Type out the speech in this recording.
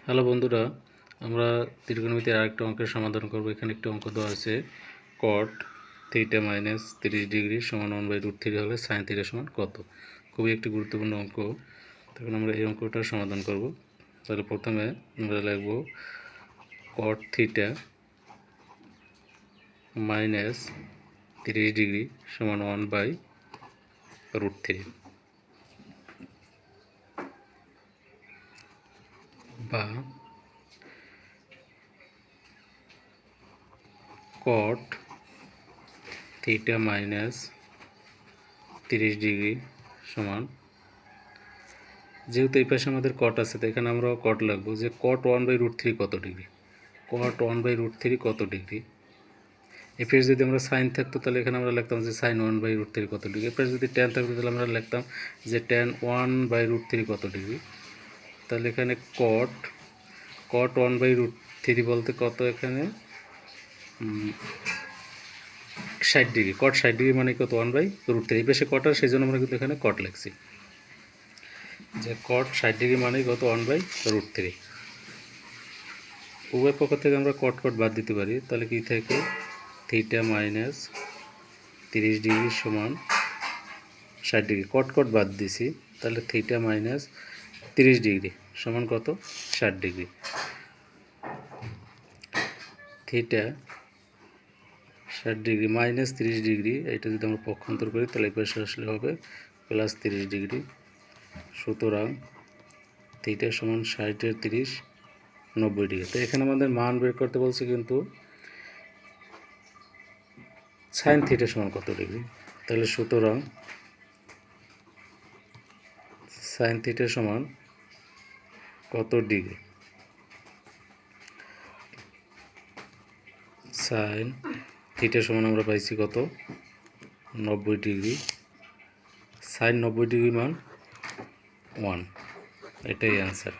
Hello বন্ধুরা, আমরা ত্রিকোণমিতির আরেকটা অঙ্কের সমাধান করব। এখানে একটি অঙ্ক দেওয়া আছে, কট থিটা মাইনাস 30 ডিগ্রি সমান 1/√3 হলে সাইন থিটা সমান কত। খুবই একটি গুরুত্বপূর্ণ অঙ্ক। তখন আমরা এই অঙ্কটার সমাধান করব। তাহলে প্রথমে আমরা লিখব কট থিটা মাইনাস 30 ডিগ্রি সমান 1/√3 বা কট থিটা মাইনাস 30 ডিগ্রি সমান, যেহেতু এই পাশে আমাদের কট আছে, তো এখানে আমরা কট লাগবো যে কট 1/√3 কত ডিগ্রি। কট 1/√3 কত ডিগ্রি। এই পাশে যদি আমরা সাইন থাকতো তাহলে এখানে আমরা লিখতাম যে সাইন 1/√3 কত ডিগ্রি। এই পাশে যদি ট্যান থাকতো তাহলে আমরা লিখতাম যে ট্যান 1/√3 কত ডিগ্রি। তাহলে এখানে কট 1/√3 বলতে কত, এখানে 60 ডিগ্রি। কট 60 ডিগ্রি মানে কত, 1/√3। এই পাশে কট আর সেই জন্য আমরা কিন্তু এখানে কট লিখছি যে কট 60 ডিগ্রি মানে কত, 1/√3। উভয় পক্ষ থেকে আমরা কট বাদ দিতে পারি। তাহলে কি থাকে, থিটা মাইনাস 30 ডিগ্রি সমান 60 ডিগ্রি। কট বাদ দিছি, তাহলে থিটা মাইনাস 30 ডিগ্রি সমান কত, 60 degree. Theta 60 degree minus 30 degree, এটা যদি আমরা পক্ষান্তর করি তাহলে এই পাশে আসলে হবে প্লাস 30 ডিগ্রি। সুতরাং থিটা সমান 60 এর 30 90 ডিগ্রি। তো এখানে আমাদের মান বের করতে বলছে, কিন্তু সাইন থিটা সমান কত ডিগ্রি। তাহলে সুতরাং সাইন থিটা সমান কত ডিগ্রি। সাইন থিটা সমান আমরা পাইছি কত, 90 ডিগ্রি। সাইন 90 ডিগ্রি মান 1, এটাই অ্যান্সার।